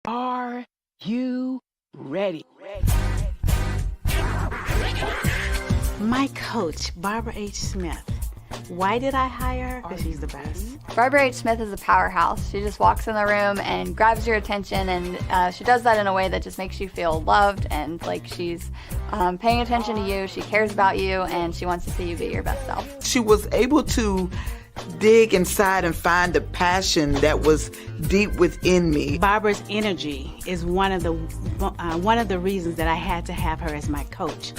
Are you ready? My coach, Barbara H. Smith. Why did I hire her? Because she's the best. Barbara H. Smith is a powerhouse. She just walks in the room and grabs your attention, and she does that in a way that just makes you feel loved and like she's paying attention to you. She cares about you, and she wants to see you be your best self. She was able to dig inside and find the passion that was deep within me. Barbara's energy is one of the reasons that I had to have her as my coach.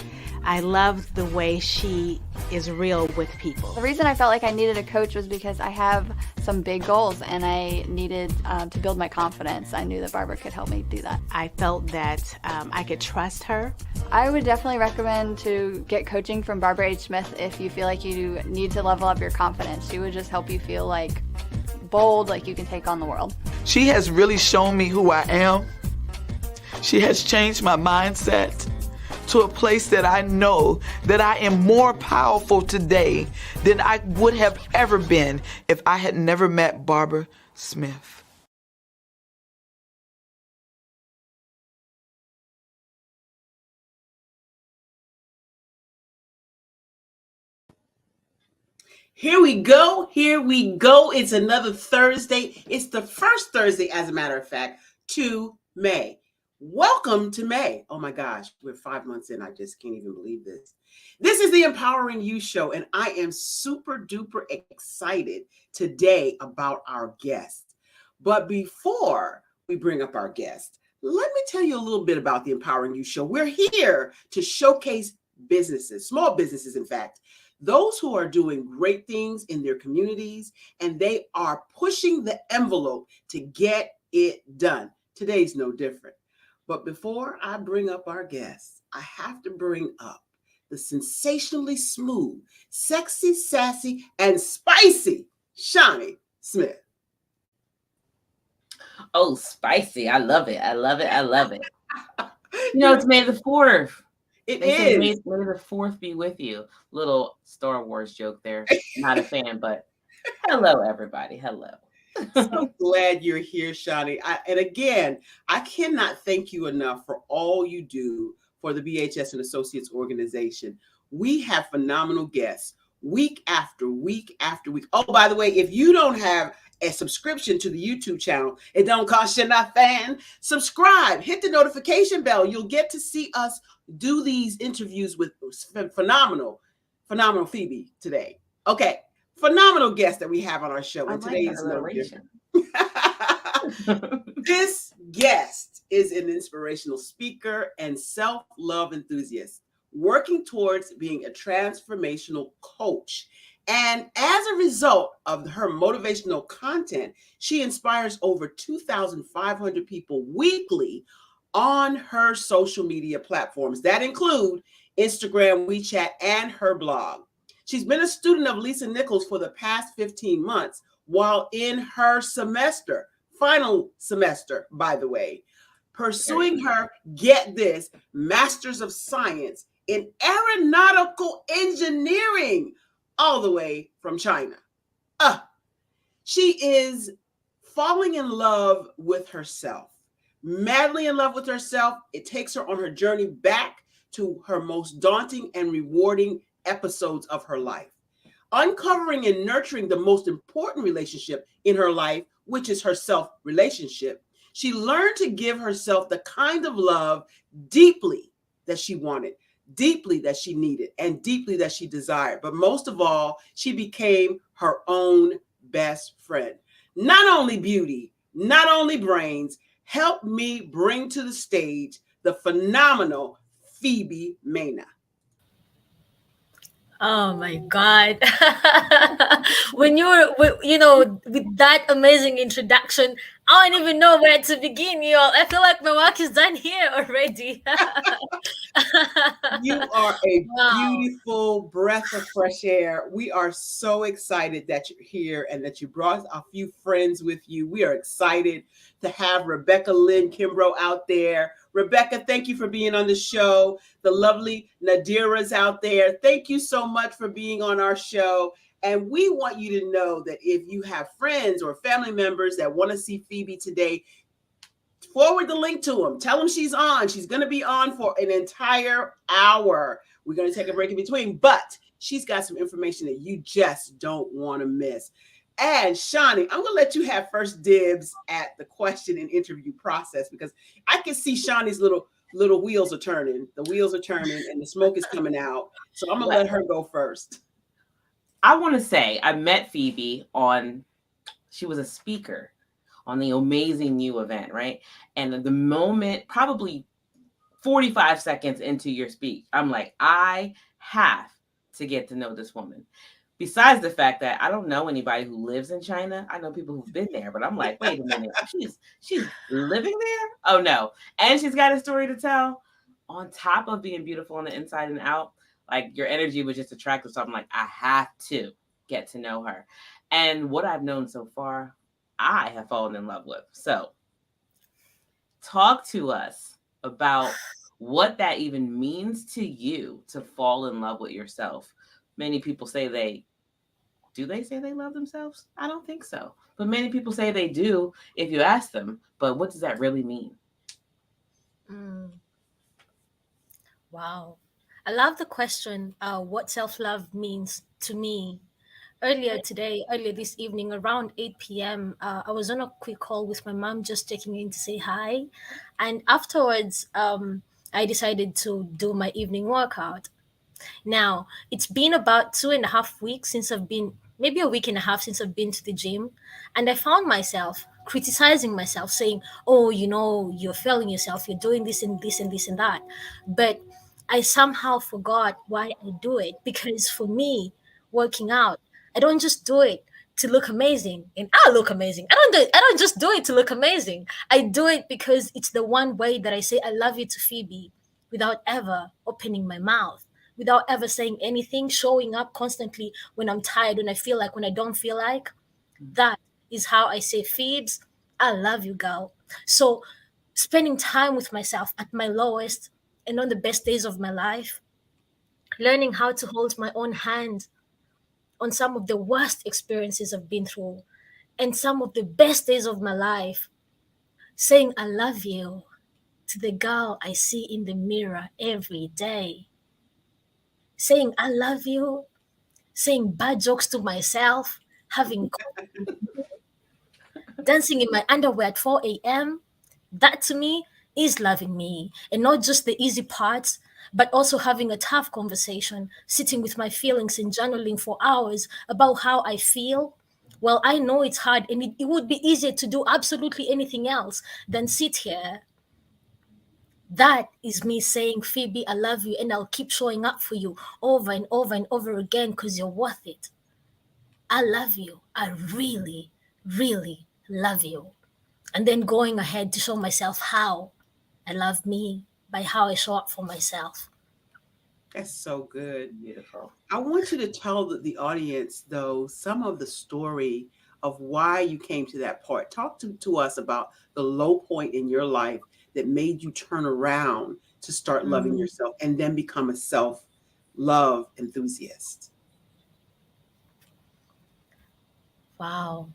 I love the way she is real with people. The reason I felt like I needed a coach was because I have some big goals and I needed to build my confidence. I knew that Barbara could help me do that. I felt that I could trust her. I would definitely recommend to get coaching from Barbara H. Smith if you feel like you need to level up your confidence. She would just help you feel like bold, like you can take on the world. She has really shown me who I am. She has changed my mindset to a place that I know that I am more powerful today than I would have ever been if I had never met Barbara Smith. Here we go. Here we go. It's another Thursday. It's the first Thursday, as a matter of fact, to May. Welcome to May. Oh my gosh, we're 5 months in. I just can't even believe this. This is the Empowering You Show, and I am super duper excited today about our guest. But before we bring up our guest, let me tell you a little bit about the Empowering You Show. We're here to showcase businesses, small businesses, in fact, those who are doing great things in their communities, and they are pushing the envelope to get it done. Today's no different. But before I bring up our guests, I have to bring up the sensationally smooth, sexy, sassy, and spicy Shawnee Smith. Oh, spicy. I love it. I love it. I love it. You know, it's May the 4th. It They say is. May the 4th be with you. Little Star Wars joke there. Not a fan, but hello, everybody. Hello. So glad you're here, Shawnee. And again, I cannot thank you enough for all you do for the BHS and Associates organization. We have phenomenal guests week after week after week. Oh, by the way, if you don't have a subscription to the YouTube channel, it don't cost you nothing. Subscribe, hit the notification bell. You'll get to see us do these interviews with phenomenal Phoebe today. Okay. Phenomenal guest that we have on our show. And today is no different. This guest is an inspirational speaker and self-love enthusiast working towards being a transformational coach. And as a result of her motivational content, she inspires over 2,500 people weekly on her social media platforms that include Instagram, WeChat, and her blog. She's been a student of Lisa Nichols for the past 15 months while in her semester, final semester, by the way, pursuing her, get this, Master's of Science in Aeronautical Engineering, all the way from China. She is falling in love with herself, madly in love with herself. It takes her on her journey back to her most daunting and rewarding episodes of her life, uncovering and nurturing the most important relationship in her life, which is her self relationship. She learned to give herself the kind of love deeply that she wanted, deeply that she needed, and deeply that she desired. But most of all, she became her own best friend. Not only beauty, not only brains, help me bring to the stage the phenomenal Phoebe Mena. Oh my God. When with that amazing introduction, I don't even know where to begin, y'all. I feel like my work is done here already. You are a beautiful breath of fresh air. We are so excited that you're here and that you brought a few friends with you. We are excited to have Rebecca Lynn Kimbrough out there. Rebecca, thank you for being on the show. The lovely Nadira's out there. Thank you so much for being on our show. And we want you to know that if you have friends or family members that want to see Phoebe today, Forward the link to him. Tell him she's on. She's going to be on for an entire hour. We're going to take a break in between, but she's got some information that you just don't want to miss. And Shani, I'm going to let you have first dibs at the question and interview process, because I can see Shani's little wheels are turning. The wheels are turning and the smoke is coming out. So I'm going to let her go first. I want to say I met Phoebe she was a speaker on the Amazing You event, right? And the moment, probably 45 seconds into your speech, I'm like, I have to get to know this woman. Besides the fact that I don't know anybody who lives in China. I know people who've been there, but I'm like, wait a minute, she's living there? Oh no. And she's got a story to tell. On top of being beautiful on the inside and out, like your energy was just attractive. So I'm like, I have to get to know her. And what I've known so far, I have fallen in love with. So talk to us about what that even means to you to fall in love with yourself. Many people say do they say they love themselves? I don't think so. But many people say they do if you ask them. But what does that really mean? Wow. I love the question, what self-love means to me. Earlier this evening, around 8 p.m., I was on a quick call with my mom, just checking in to say hi. And afterwards, I decided to do my evening workout. Now, it's been about 2.5 weeks since maybe a week and a half since I've been to the gym. And I found myself criticizing myself, saying, oh, you're failing yourself. You're doing this and this and this and that. But I somehow forgot why I do it. Because for me, working out, I don't just do it to look amazing, and I look amazing. I don't just do it to look amazing. I do it because it's the one way that I say I love you to Phoebe without ever opening my mouth, without ever saying anything, showing up constantly when I'm tired, when I feel like, when I don't feel like. That is how I say, Phoebes, I love you, girl. So spending time with myself at my lowest and on the best days of my life, learning how to hold my own hand on some of the worst experiences I've been through and some of the best days of my life, saying I love you to the girl I see in the mirror every day, saying I love you, saying bad jokes to myself, having dancing in my underwear at 4 a.m. That to me is loving me, and not just the easy parts, but also having a tough conversation, sitting with my feelings and journaling for hours about how I feel. Well, I know it's hard, and it would be easier to do absolutely anything else than sit here. That is me saying, Phoebe, I love you, and I'll keep showing up for you over and over and over again because you're worth it. I love you. I really, really love you. And then going ahead to show myself how I love me by how I show up for myself. That's so good. Beautiful. I want you to tell the audience, though, some of the story of why you came to that part. Talk to us about the low point in your life that made you turn around to start loving yourself and then become a self-love enthusiast. Wow.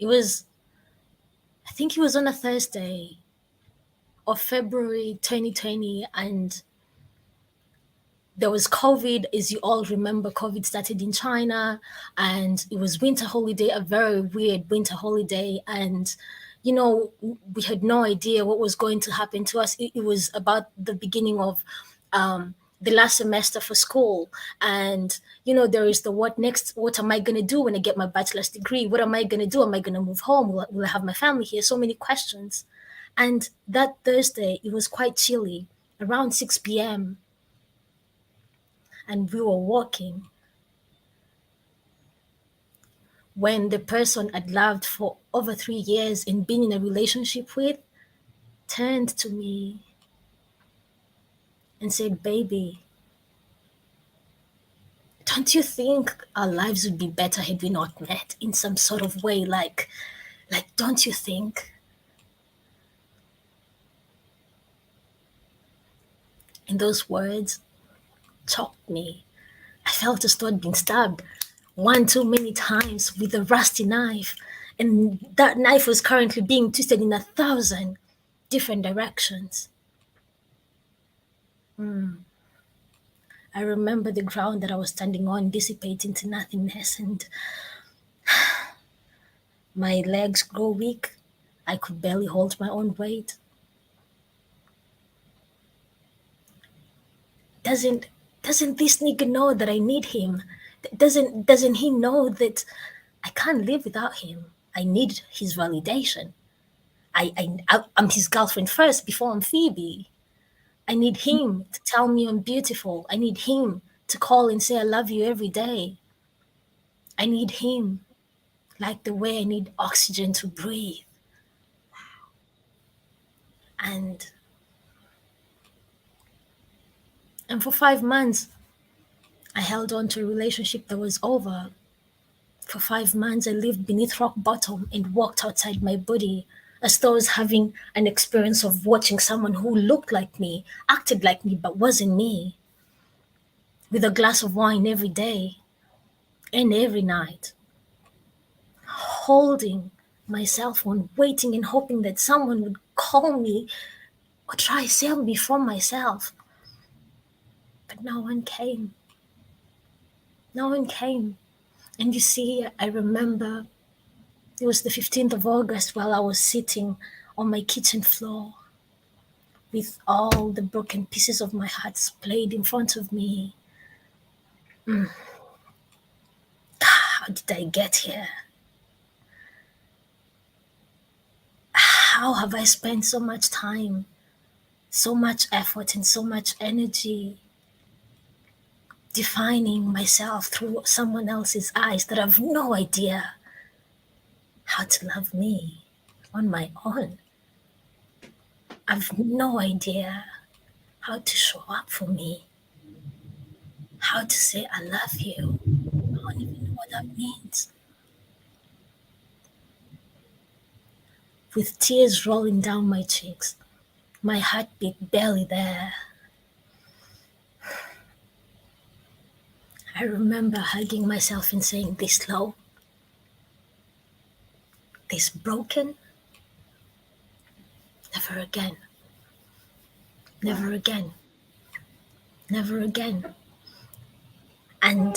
I think it was on a Thursday of February 2020, and there was COVID. As you all remember, COVID started in China, and it was winter holiday, a very weird winter holiday. And, we had no idea what was going to happen to us. It was about the beginning of the last semester for school. And, there is the what next? What am I going to do when I get my bachelor's degree? What am I going to do? Am I going to move home? Will I have my family here? So many questions. And that Thursday, it was quite chilly, around 6 p.m. And we were walking when the person I'd loved for over 3 years and been in a relationship with turned to me and said, baby, don't you think our lives would be better had we not met in some sort of way? Like, don't you think? And those words choked me. I felt as though I'd been stabbed one too many times with a rusty knife. And that knife was currently being twisted in 1,000 different directions. I remember the ground that I was standing on dissipating to nothingness, and my legs grow weak. I could barely hold my own weight. Doesn't this nigga know that I need him? Doesn't he know that I can't live without him? I need his validation. I'm his girlfriend first before I'm Phoebe. I need him to tell me I'm beautiful. I need him to call and say I love you every day. I need him like the way I need oxygen to breathe. And for 5 months, I held on to a relationship that was over. For 5 months, I lived beneath rock bottom and walked outside my body as though I was having an experience of watching someone who looked like me, acted like me, but wasn't me, with a glass of wine every day and every night, holding my cell phone, waiting and hoping that someone would call me or try to save me from myself. But no one came. No one came. And you see, I remember it was the 15th of August while I was sitting on my kitchen floor with all the broken pieces of my heart splayed in front of me. How did I get here? How have I spent so much time, so much effort, and so much energy defining myself through someone else's eyes that have no idea how to love me on my own? I've no idea how to show up for me, how to say I love you. I don't even know what that means. With tears rolling down my cheeks, my heartbeat barely there, I remember hugging myself and saying, this low, this broken, never again, never again, never again. And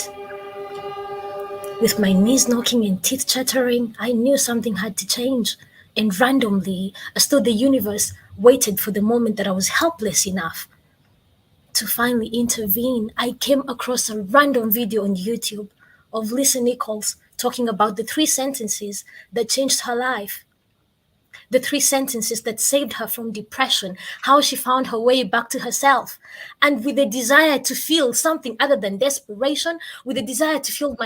with my knees knocking and teeth chattering, I knew something had to change. And randomly, as though the universe waited for the moment that I was helpless enough to finally intervene, I came across a random video on YouTube of Lisa Nichols talking about the 3 sentences that changed her life. The 3 sentences that saved her from depression, how she found her way back to herself, and with a desire to feel something other than desperation, with a desire to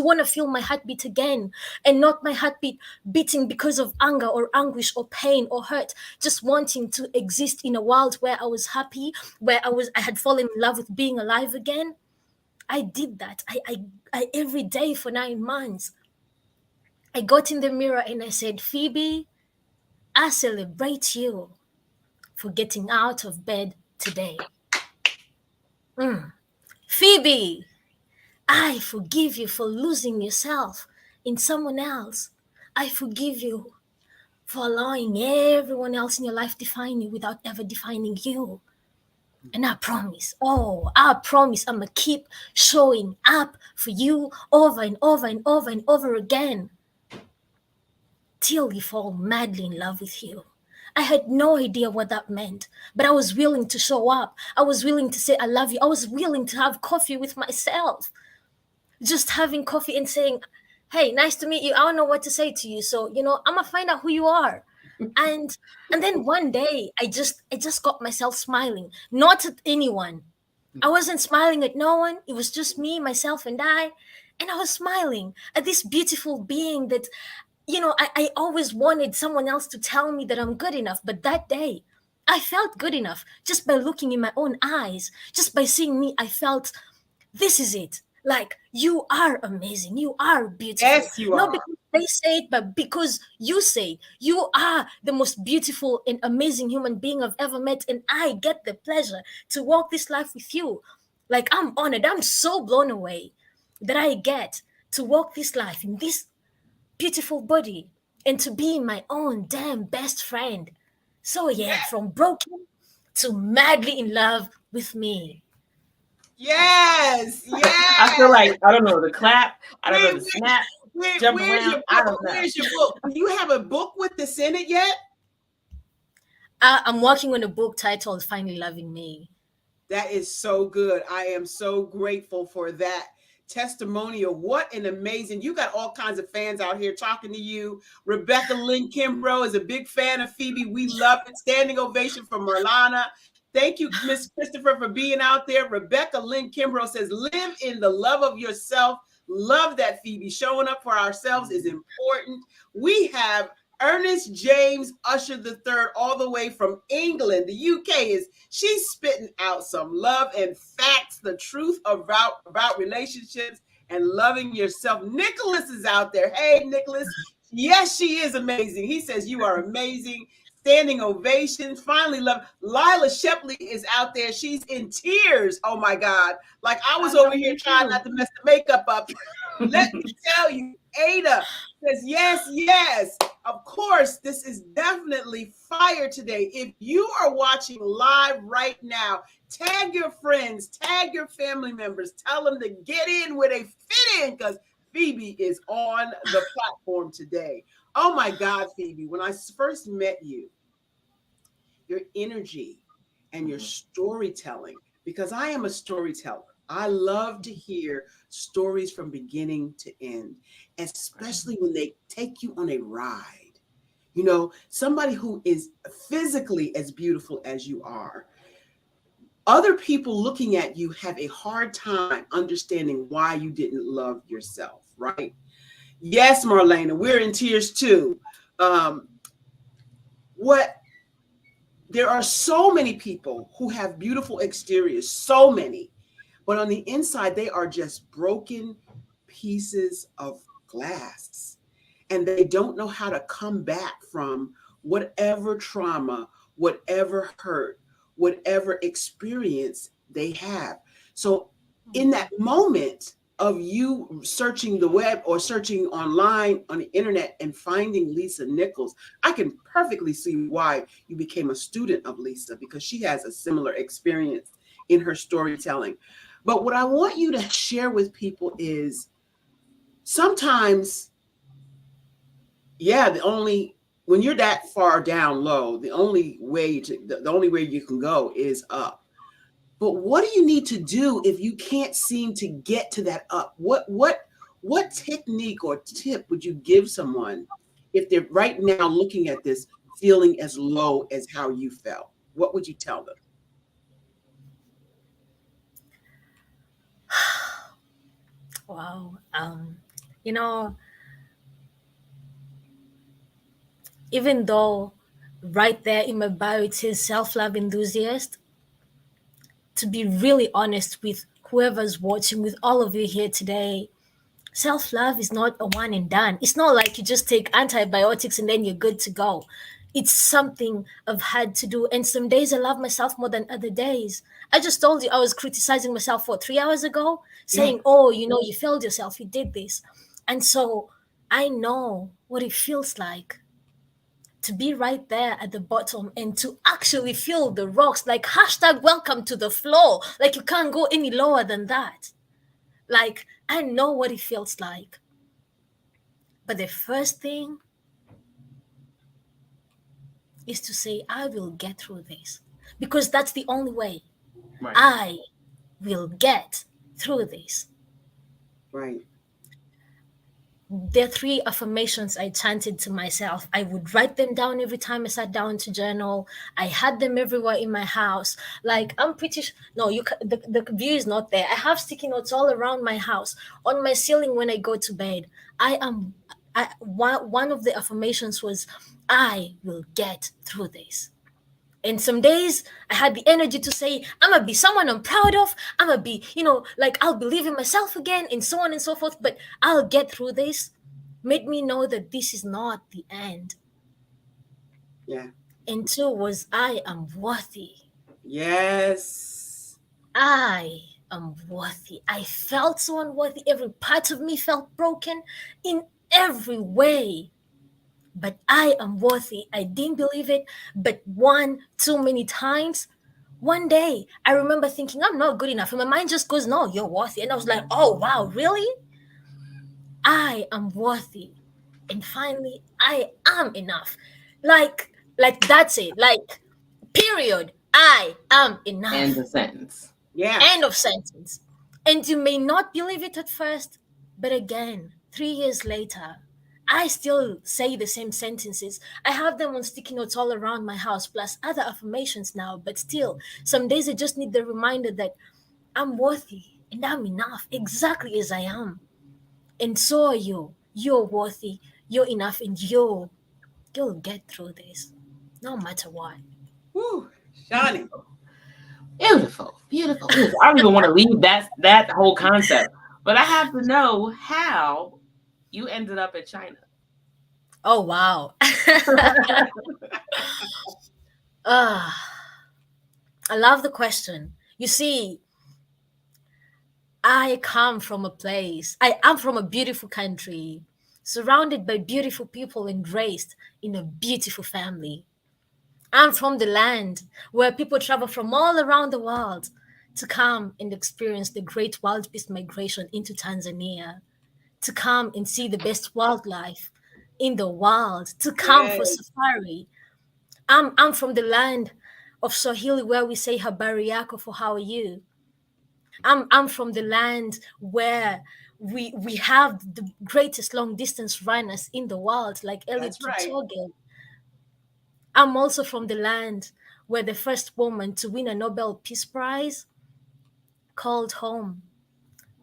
want to feel my heartbeat again, and not my heartbeat beating because of anger or anguish or pain or hurt, just wanting to exist in a world where I was happy, where I had fallen in love with being alive again. I did that. I every day for 9 months. I got in the mirror and I said, Phoebe, I celebrate you for getting out of bed today. Phoebe, I forgive you for losing yourself in someone else. I forgive you for allowing everyone else in your life define you without ever defining you. And I promise I'm going to keep showing up for you over and over and over and over again, till we fall madly in love with you. I had no idea what that meant, but I was willing to show up. I was willing to say I love you. I was willing to have coffee with myself. Just having coffee and saying, hey, nice to meet you. I don't know what to say to you. So, I'm going to find out who you are. And then one day I just got myself smiling, not at anyone. I wasn't smiling at no one. It was just me, myself, and I. And I was smiling at this beautiful being that, I always wanted someone else to tell me that I'm good enough. But that day, I felt good enough just by looking in my own eyes, just by seeing me. I felt, this is it. Like, you are amazing. You are beautiful. Yes, you Not are. because they say it, but because you say it. You are the most beautiful and amazing human being I've ever met. And I get the pleasure to walk this life with you. Like, I'm honored. I'm so blown away that I get to walk this life in this beautiful body. and to be my own damn best friend. So yeah, from broken to madly in love with me. Yes, I feel yes. like I don't know the clap. I don't know Where- the snap. where- Jump where's around. your I book? don't know. Where's your book? Do you have a book with this in it yet? I'm working on a book titled Finally Loving Me. That is so good. I am so grateful for that testimonial. What an amazing, you got all kinds of fans out here talking to you. Rebecca Lynn Kimbrough is a big fan of Phoebe. We love it. Standing ovation for Merlana. Thank you, Miss Christopher, for being out there. Rebecca Lynn Kimbrough says, live in the love of yourself. Love that, Phoebe. Showing up for ourselves is important. We have Ernest James Usher III, all the way from England, the UK, she's spitting out some love and facts, the truth about relationships and loving yourself. Nicholas is out there. Hey, Nicholas. Yes, she is amazing. He says you are amazing. Standing ovations. Finally love. Lila Shepley is out there. She's in tears. Oh my God. Like I was over here trying not to mess the makeup up. Let me tell you, Ada says, yes, yes. Of course, this is definitely fire today. If you are watching live right now, tag your friends, tag your family members, tell them to get in where they fit in because Phoebe is on the platform today. Oh my God, Phoebe, when I first met you, your energy and your storytelling, because I am a storyteller. I love to hear stories from beginning to end, especially when they take you on a ride. You know, somebody who is physically as beautiful as you are. Other people looking at you have a hard time understanding why you didn't love yourself, right? Yes, Marlena, we're in tears too. There are so many people who have beautiful exteriors, so many, but on the inside, they are just broken pieces of glass. And they don't know how to come back from whatever trauma, whatever hurt, whatever experience they have. So in that moment of you searching the web or searching online on the internet and finding Lisa Nichols, I can perfectly see why you became a student of Lisa, because she has a similar experience in her storytelling. But what I want you to share with people is sometimes, when you're that far down low, the only way you can go is up. But what do you need to do if you can't seem to get to that up? What technique or tip would you give someone if they're right now looking at this feeling as low as how you felt? What would you tell them? Wow. You know, even though right there in my bio it says self-love enthusiast, to be really honest with whoever's watching, with all of you here today, self-love is not a one and done. It's not like you just take antibiotics and then you're good to go. It's something I've had to do. And some days I love myself more than other days. I just told you I was criticizing myself 3 hours ago, saying, oh, you failed yourself, you did this. And so I know what it feels like to be right there at the bottom and to actually feel the rocks, like hashtag welcome to the floor. Like you can't go any lower than that. Like I know what it feels like. But the first thing is to say, I will get through this. Because that's the only way. Right. I will get through this. Right. There are 3 affirmations I chanted to myself. I would write them down every time I sat down to journal. I had them everywhere in my house. Like I'm pretty the view is not there. I have sticky notes all around my house, on my ceiling when I go to bed. One of the affirmations was, I will get through this. And some days I had the energy to say, I'm going to be someone I'm proud of. I'm going to be, like I'll believe in myself again and so on and so forth. But I'll get through this. Made me know that this is not the end. Yeah. And 2 was, I am worthy. Yes. I am worthy. I felt so unworthy. Every part of me felt broken in every way. but I am worthy. I didn't believe it, but one too many times. One day, I remember thinking, I'm not good enough. And my mind just goes, no, you're worthy. And I was like, oh, wow, really? I am worthy. And finally, I am enough. Like that's it. Like, period. I am enough. End the sentence. Yeah. End of sentence. And you may not believe it at first, but again, 3 years later, I still say the same sentences. I have them on sticky notes all around my house, plus other affirmations now, but still, some days I just need the reminder that I'm worthy and I'm enough exactly as I am. And so are you. You're worthy, you're enough, and you'll get through this, no matter what. Woo. Shawnee. Beautiful, beautiful. I don't even want to leave that whole concept, but I have to know how you ended up in China. Oh, wow. I love the question. You see, I come from a place, I am from a beautiful country, surrounded by beautiful people and raised in a beautiful family. I'm from the land where people travel from all around the world to come and experience the great wild beast migration into Tanzania, to come and see the best wildlife in the world, to come for Yes. safari. I'm from the land of Swahili where we say habari yako for how are you. I'm from the land where we have the greatest long distance runners in the world, like Eliud That's right. Kipchoge. I'm also from the land where the first woman to win a Nobel Peace Prize called home,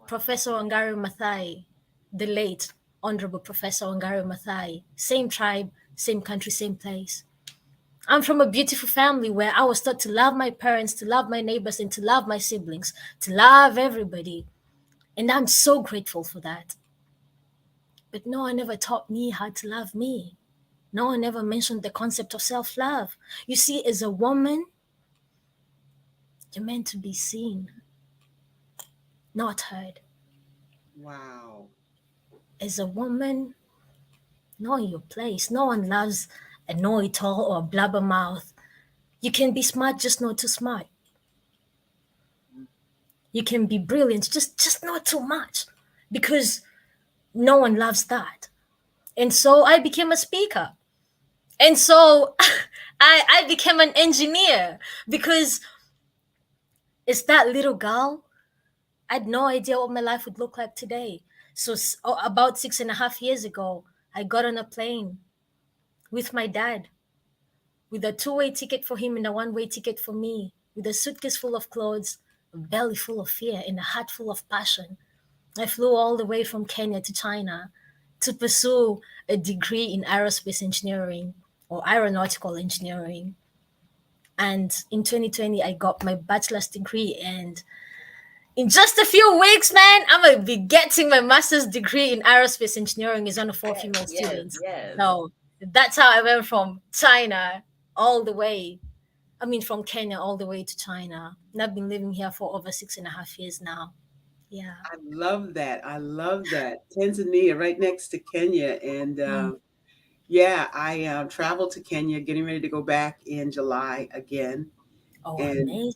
Professor Wangari Maathai, the late Honorable Professor Wangari Maathai. Same tribe, same country, same place. I'm from a beautiful family where I was taught to love my parents, to love my neighbors, and to love my siblings, to love everybody. And I'm so grateful for that. But no one ever taught me how to love me. No one ever mentioned the concept of self-love. You see, as a woman, you're meant to be seen, not heard. Wow. As a woman, know your place. No one loves a know-it-all or a blabbermouth. You can be smart, just not too smart. You can be brilliant, just not too much, because no one loves that. And so I became a speaker. And so I became an engineer because it's that little girl. I had no idea what my life would look like today. So about 6.5 years ago, I got on a plane with my dad, with a two-way ticket for him and a one-way ticket for me, with a suitcase full of clothes, a belly full of fear, and a heart full of passion. I flew all the way from Kenya to China to pursue a degree in aerospace engineering or aeronautical engineering. And in 2020, I got my bachelor's degree. And in just a few weeks, man, I'm going to be getting my master's degree in aerospace engineering as one of 4 female students. Yes. So that's how I went from China all the way. I mean, from Kenya all the way to China. And I've been living here for over 6.5 years now. Yeah. I love that. I love that. Tanzania, right next to Kenya. And yeah, I traveled to Kenya, getting ready to go back in July again. Oh, And amazing.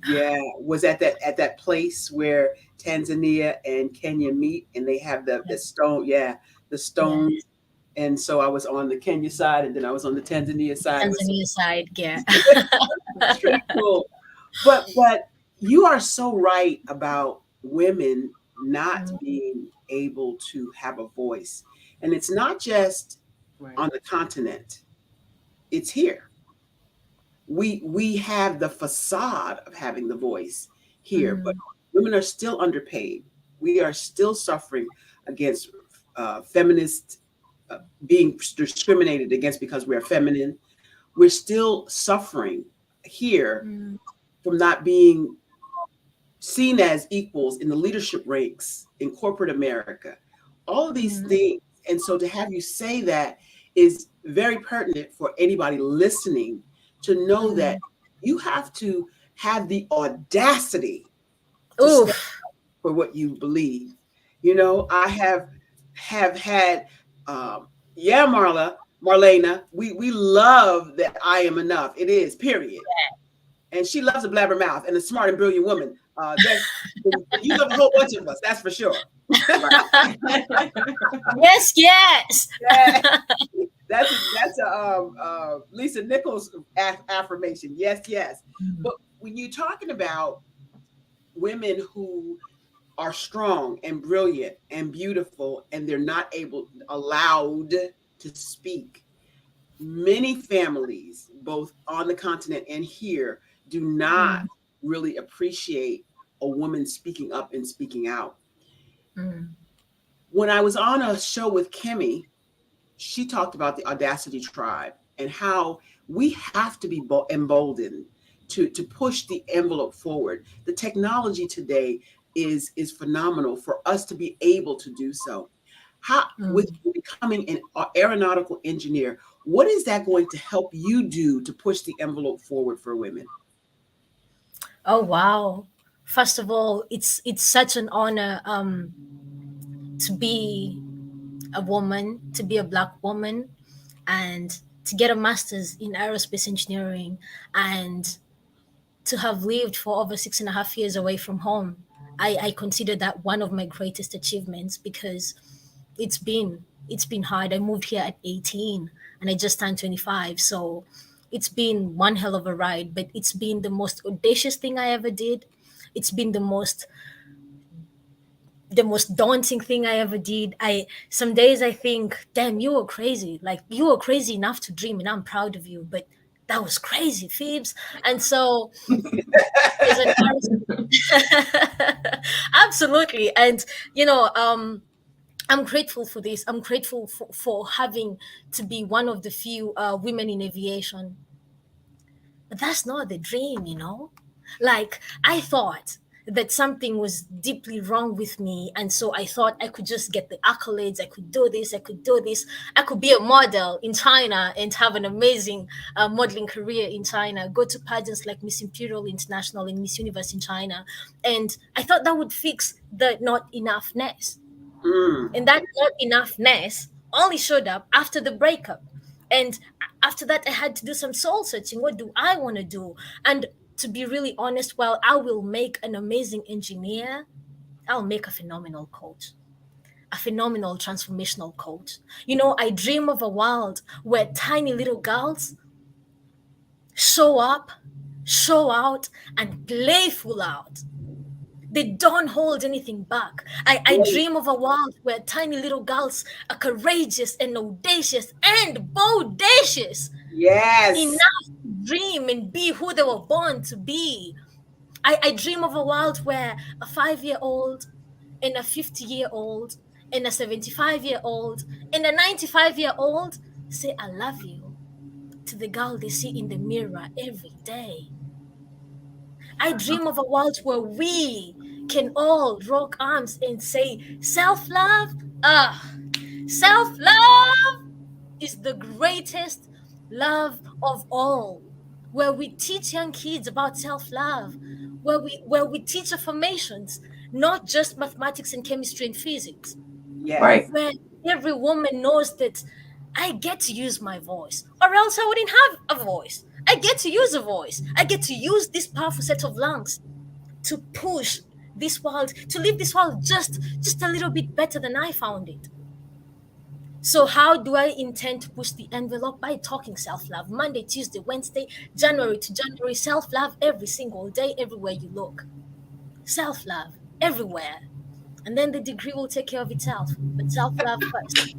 yeah, was at that place where Tanzania and Kenya meet, and they have the stone. Yeah, the stones. And so I was on the Kenya side, and then I was on the Tanzania side. Tanzania side, yeah. It's pretty cool. But you are so right about women not being able to have a voice. And it's not just on the continent. It's here. We have the facade of having the voice here, but women are still underpaid. We are still suffering against feminist being discriminated against because we're feminine. We're still suffering here from not being seen as equals in the leadership ranks in corporate America. All of these things. And so to have you say that is very pertinent for anybody listening to know that you have to have the audacity to stand up for what you believe. You know, I have had, yeah, Marla, Marlena, we love that I am enough. It is, period. And she loves a blabbermouth and a smart and brilliant woman. You love a whole bunch of us, that's for sure. Yes, yes. Yeah. That's a Lisa Nichols affirmation. Yes, yes. But when you're talking about women who are strong and brilliant and beautiful, and they're not allowed to speak, many families, both on the continent and here, do not really appreciate a woman speaking up and speaking out. When I was on a show with Kimmy, she talked about the Audacity Tribe and how we have to be emboldened to push the envelope forward. The technology today is phenomenal for us to be able to do so. With becoming an aeronautical engineer, what is that going to help you do to push the envelope forward for women? Oh, wow. First of all, it's such an honor to be a woman, to be a Black woman, and to get a master's in aerospace engineering, and to have lived for over 6.5 years away from home. I consider that one of my greatest achievements, because it's been hard. I moved here at 18 and I just turned 25. So it's been one hell of a ride, but it's been the most audacious thing I ever did. It's been the most daunting thing I ever did. Some days I think, damn, you were crazy. Like, you were crazy enough to dream, and I'm proud of you. But that was crazy, Phoebes. And so absolutely. And I'm grateful for this. I'm grateful for having to be one of the few women in aviation. But that's not the dream, Like, I thought that something was deeply wrong with me. And so I thought I could just get the accolades. I could do this. I could be a model in China and have an amazing modeling career in China, go to pageants like Miss Imperial International and Miss Universe in China. And I thought that would fix the not enoughness. And that not enoughness only showed up after the breakup. And after that, I had to do some soul searching. What do I want to do? And to be really honest, while I will make an amazing engineer, I'll make a phenomenal coach, a phenomenal transformational coach. I dream of a world where tiny little girls show up, show out, and playful out. They don't hold anything back. I dream of a world where tiny little girls are courageous and audacious and bodacious. Yes. Enough to dream and be who they were born to be. I dream of a world where a 5-year-old and a 50-year-old and a 75-year-old and a 95-year-old say, I love you to the girl they see in the mirror every day. I dream of a world where we can all rock arms and say, self-love, self-love is the greatest love of all. Where we teach young kids about self-love, where we teach affirmations, not just mathematics and chemistry and physics. Yes. Right. Where every woman knows that I get to use my voice, or else I wouldn't have a voice. I get to use a voice. I get to use this powerful set of lungs to push this world, to leave this world just a little bit better than I found it. So how do I intend to push the envelope? By talking self-love. Monday, Tuesday, Wednesday, January to January, self-love every single day, everywhere you look. Self-love everywhere. And then the degree will take care of itself. But self-love first.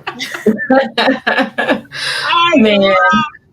I love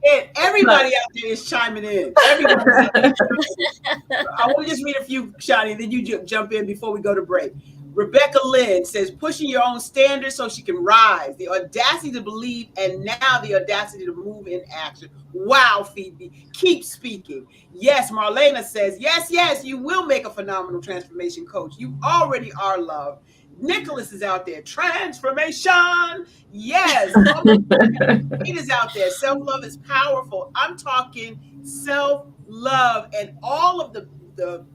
it. Everybody out there is chiming in. Everybody. I want to just read a few, Shani, then you jump in before we go to break. Rebecca Lynn says, pushing your own standards so she can rise. The audacity to believe, and now the audacity to move in action. Wow, Phoebe. Keep speaking. Yes, Marlena says, yes, you will make a phenomenal transformation coach. You already are loved. Nicholas is out there. Transformation. Yes. It is out there. Self-love is powerful. I'm talking self-love and all of the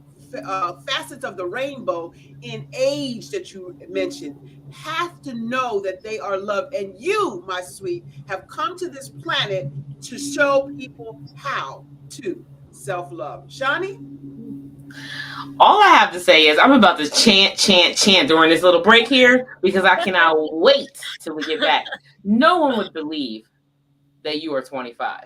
facets of the rainbow in age that you mentioned have to know that they are loved. And you, my sweet, have come to this planet to show people how to self-love. Shani? All I have to say is I'm about to chant during this little break here because I cannot wait till we get back. No one would believe that you are 25.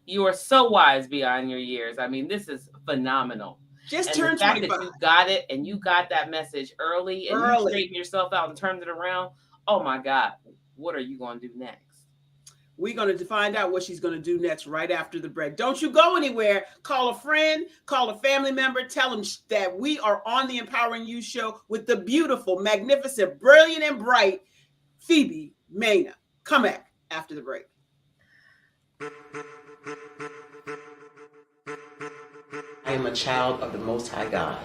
You are so wise beyond your years. I mean, this is phenomenal. Just turned 25. That you got it and you got that message early and you straightened yourself out and turned it around. Oh my God, what are you going to do next? We're going to find out what she's going to do next right after the break. Don't you go anywhere. Call a friend, call a family member, tell them that we are on the Empowering You show with the beautiful, magnificent, brilliant, and bright Phoebe Mena. Come back after the break. I am a child of the Most High God.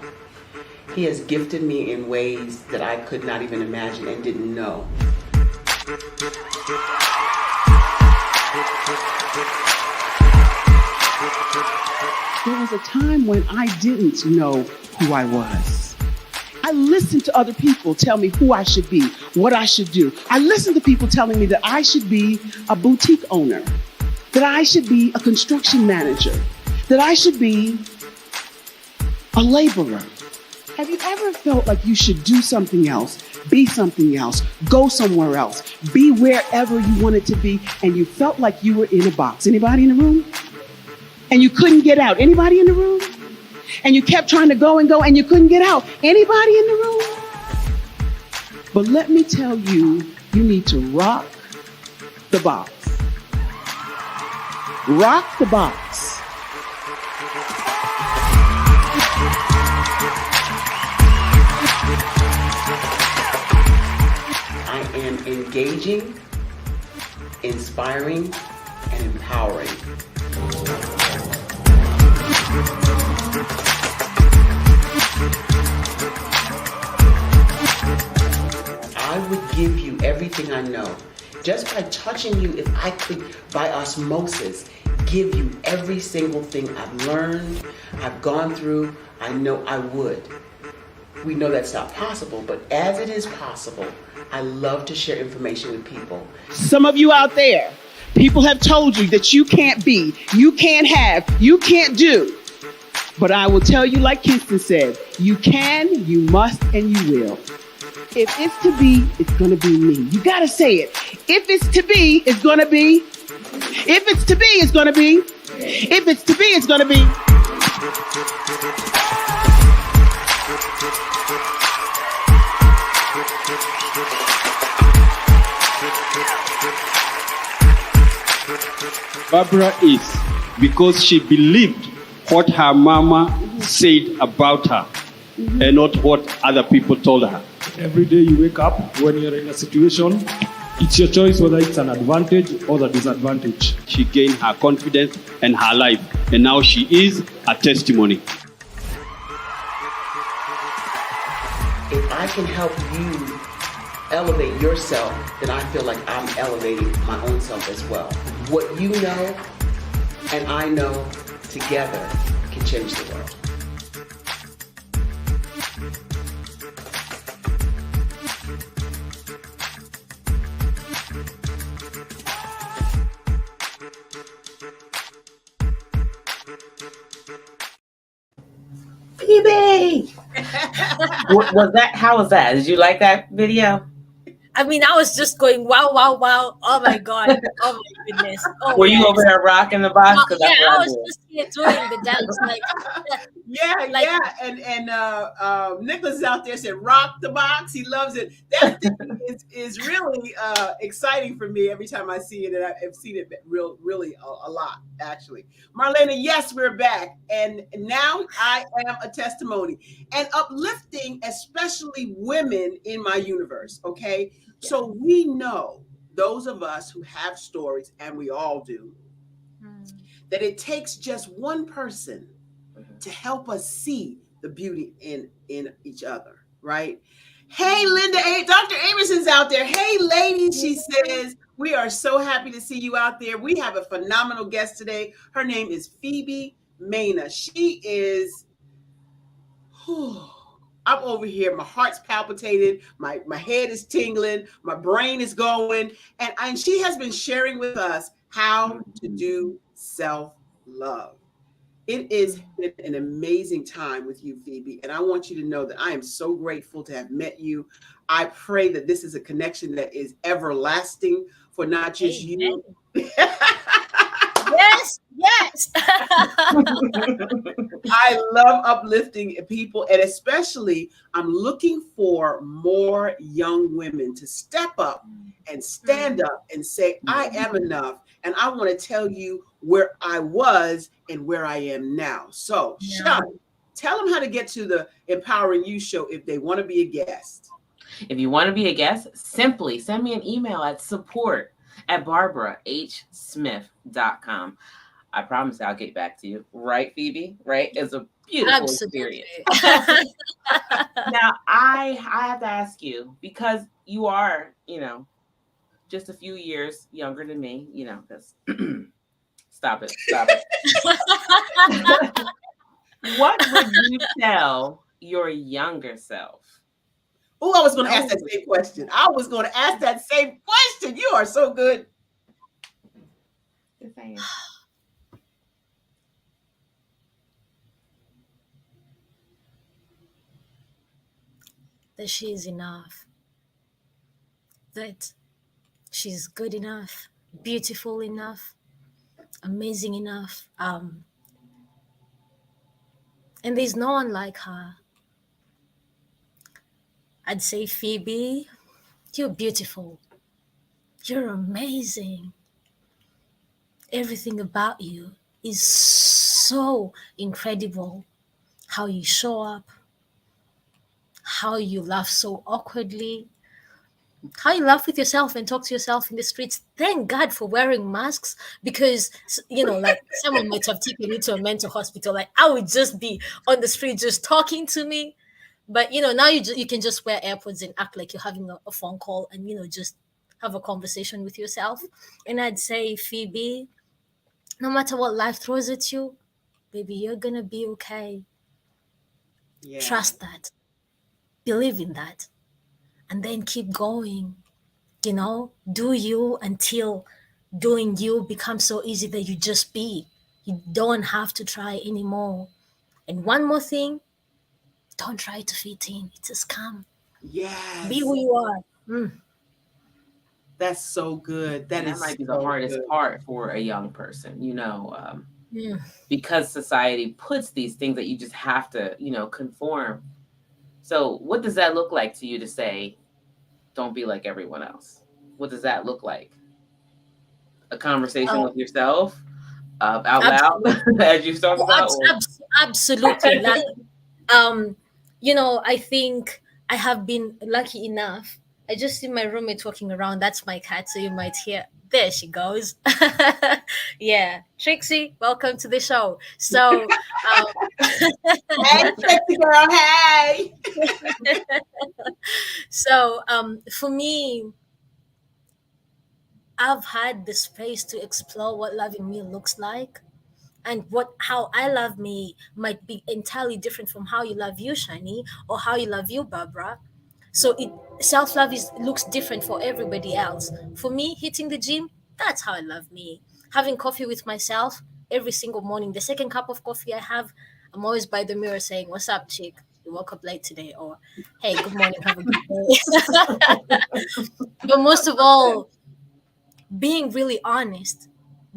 He has gifted me in ways that I could not even imagine and didn't know. There was a time when I didn't know who I was. I listened to other people tell me who I should be, what I should do. I listened to people telling me that I should be a boutique owner, that I should be a construction manager, that I should be a laborer. Have you ever felt like you should do something else, be something else, go somewhere else, be wherever you wanted to be, and you felt like you were in a box? Anybody in the room? And you couldn't get out. Anybody in the room? And you kept trying to go and you couldn't get out. Anybody in the room? But let me tell you, you need to rock the box. Rock the box. I am engaging, inspiring, and empowering. I would give you everything I know. Just by touching you, if I could, by osmosis, give you every single thing I've learned, I've gone through, I know I would. We know that's not possible, but as it is possible, I love to share information with people. Some of you out there, people have told you that you can't be, you can't have, you can't do. But I will tell you, like Kinston said, you can, you must, and you will. If it's to be, it's going to be me. You got to say it. If it's to be, it's going to be. If it's to be, it's going to be. If it's to be, it's going to be. Barbara is because she believed what her mama said about her and not what other people told her. Every day you wake up, when you're in a situation, it's your choice whether it's an advantage or the disadvantage. She gained her confidence and her life, and now she is a testimony. If I can help you elevate yourself, then I feel like I'm elevating my own self as well. What you know and I know together can change the world. Phoebe! Was that? How was that? Did you like that video? I mean, I was just going, wow, wow, wow. Oh my God. Oh my goodness. Oh, Were you over there rocking the box? Yeah, I was just here doing the dance. And Nicholas is out there said, rock the box. He loves it. That thing is really exciting for me every time I see it. And I've seen it really a lot, actually. Marlena, yes, we're back. And now I am a testimony and uplifting, especially women in my universe, okay? So we know, those of us who have stories, and we all do, that it takes just one person to help us see the beauty in each other, right? Hey, Linda, Dr. Amison's out there. Hey, ladies, she says, we are so happy to see you out there. We have a phenomenal guest today. Her name is Phoebe Mena. She is I'm over here, my heart's palpitating, my head is tingling, my brain is going, and she has been sharing with us how to do self-love. It has been an amazing time with you, Phoebe, and I want you to know that I am so grateful to have met you. I pray that this is a connection that is everlasting for not just you. Yes, yes. I love uplifting people, and especially I'm looking for more young women to step up and stand up and say, I am enough. And I want to tell you where I was and where I am now. So, Shawnee, tell them how to get to the Empowering You show if they want to be a guest. If you want to be a guest, simply send me an email at support@barbarahsmith.com. I promise I'll get back to you. Right, Phoebe? Right? It's a beautiful experience. Now, I have to ask you, because you are, just a few years younger than me, because stop it. What would you tell your younger self? Oh, I was going to ask that same question. You are so good. That she is enough. That she's good enough, beautiful enough, amazing enough. And there's no one like her. I'd say, Phoebe, you're beautiful. You're amazing. Everything about you is so incredible. How you show up, how you laugh so awkwardly, how you laugh with yourself and talk to yourself in the streets. Thank God for wearing masks, because like someone might have taken me to a mental hospital. Like I would just be on the street just talking to me. But now you can just wear AirPods and act like you're having a phone call and just have a conversation with yourself. And I'd say, Phoebe, no matter what life throws at you, baby, you're gonna be okay. Yeah. Trust that. Believe in that. And then keep going. Do you until doing you becomes so easy that you just be. You don't have to try anymore. And one more thing, don't try to fit in. It's a scam. Yes. Be who you are. That's so good. That might be the hardest part for a young person, because society puts these things that you just have to, conform. So what does that look like to you to say, don't be like everyone else? What does that look like? A conversation with yourself out loud as you talk about? Absolutely. I think I have been lucky enough. I just see my roommate walking around. That's my cat, so you might hear. There she goes. Yeah, Trixie, welcome to the show. So, hey, Trixie girl, hey. So, for me, I've had the space to explore what loving me looks like, and how I love me might be entirely different from how you love you, Shani, or how you love you, Barbara. So self-love looks different for everybody else. For me, hitting the gym, that's how I love me. Having coffee with myself every single morning. The second cup of coffee I have, I'm always by the mirror saying, "What's up, chick? You woke up late today," or "Hey, good morning, have a good day." But most of all, being really honest.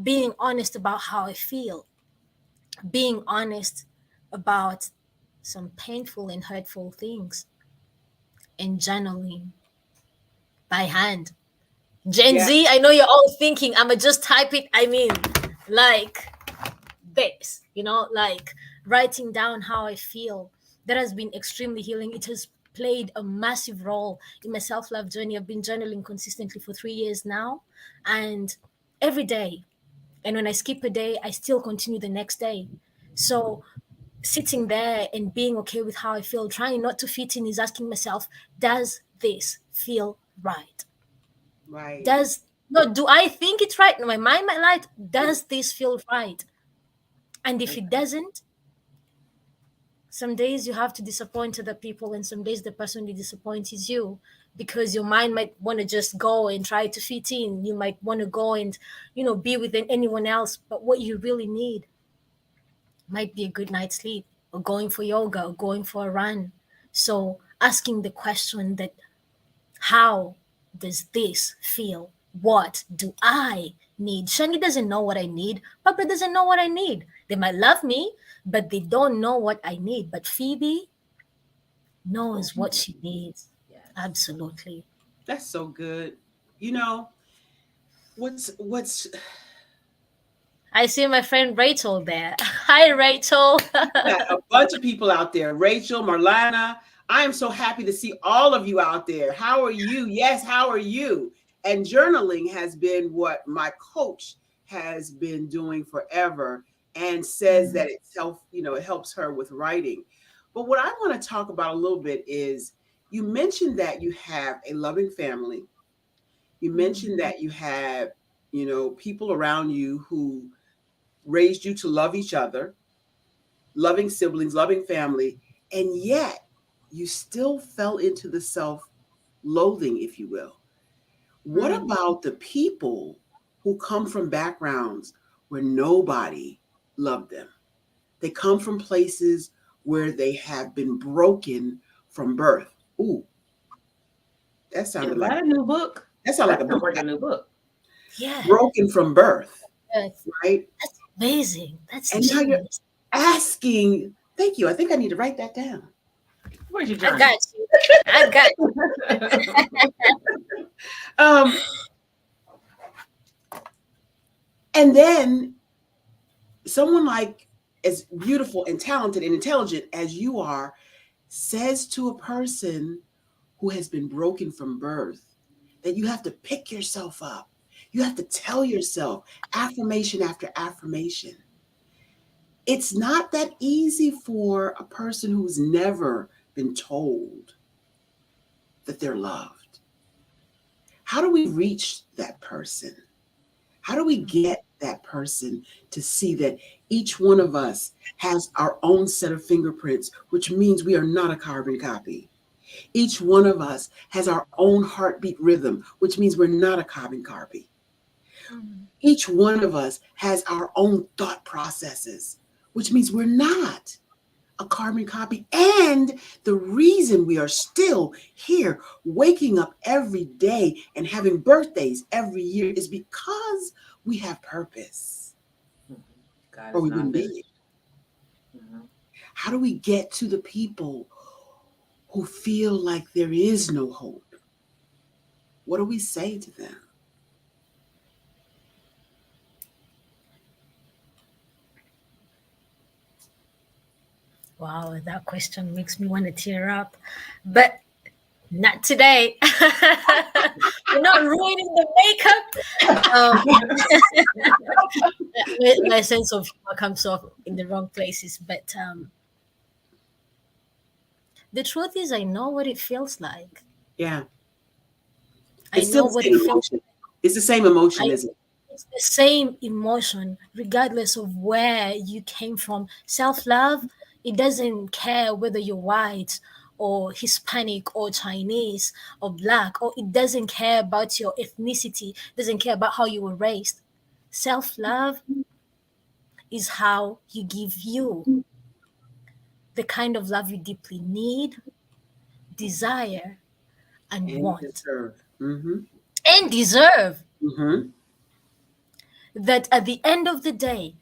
Being honest about how I feel. Being honest about some painful and hurtful things. And journaling by hand. Gen Z, I know you're all thinking, I'ma just type it. I mean, like this, like writing down how I feel. That has been extremely healing. It has played a massive role in my self-love journey. I've been journaling consistently for 3 years now, and every day. And when I skip a day, I still continue the next day. So sitting there and being okay with how I feel, trying not to fit in, is asking myself, does this feel right? Right. Do I think it's right? My mind might lie. Does this feel right? And if it doesn't, Some days you have to disappoint other people, and some days the person who disappoints is you, because your mind might want to just go and try to fit in. You might want to go and, be with anyone else, but what you really need might be a good night's sleep, or going for yoga, or going for a run. So asking the question that, how does this feel? What do I need? Shani doesn't know what I need. Papa doesn't know what I need. They might love me, but they don't know what I need. But Phoebe knows what she needs. Yes. Absolutely. That's so good. What's I see my friend Rachel there. Hi, Rachel. got a bunch of people out there. Rachel, Marlana, I am so happy to see all of you out there. How are you? Yes, how are you? And journaling has been what my coach has been doing forever, and says that it helps her with writing. But what I want to talk about a little bit is, you mentioned that you have a loving family. You mentioned that you have, people around you who raised you to love each other, loving siblings, loving family, and yet you still fell into the self-loathing, if you will. What about the people who come from backgrounds where nobody loved them? They come from places where they have been broken from birth. Ooh, that sounded Is that like a new book? that sounded like That a sounds book. like a new book. Yeah. Broken from birth, Yes. right? That's amazing. That's And now you're genius. asking. Thank you. I think I need to write that down. Where's your I journal? got you. I got you. And then someone like as beautiful and talented and intelligent as you are says to a person who has been broken from birth that you have to pick yourself up. You have to tell yourself affirmation after affirmation. It's not that easy for a person who's never been told that they're loved. How do we reach that person? How do we get that person to see that each one of us has our own set of fingerprints, which means we are not a carbon copy? Each one of us has our own heartbeat rhythm, which means we're not a carbon copy. Each one of us has our own thought processes, which means we're not a carbon copy. And the reason we are still here, waking up every day and having birthdays every year, is because we have purpose. God Or is we not wouldn't be finished. here. How do we get to the people who feel like there is no hope? What do we say to them? Wow, that question makes me want to tear up. But not today. You're not ruining the makeup. My sense of humor comes off in the wrong places. But the truth is, I know what it feels like. Yeah. I It's still know the what same it feels emotion. It's the same emotion, I- isn't it? It's the same emotion, regardless of where you came from. Self-love, it doesn't care whether you're white or Hispanic or Chinese or black, or it doesn't care about your ethnicity, doesn't care about how you were raised. Self-love is how you give you the kind of love you deeply need, desire, and And want, deserve. Mm-hmm. and deserve. Mm-hmm. That at the end of the day,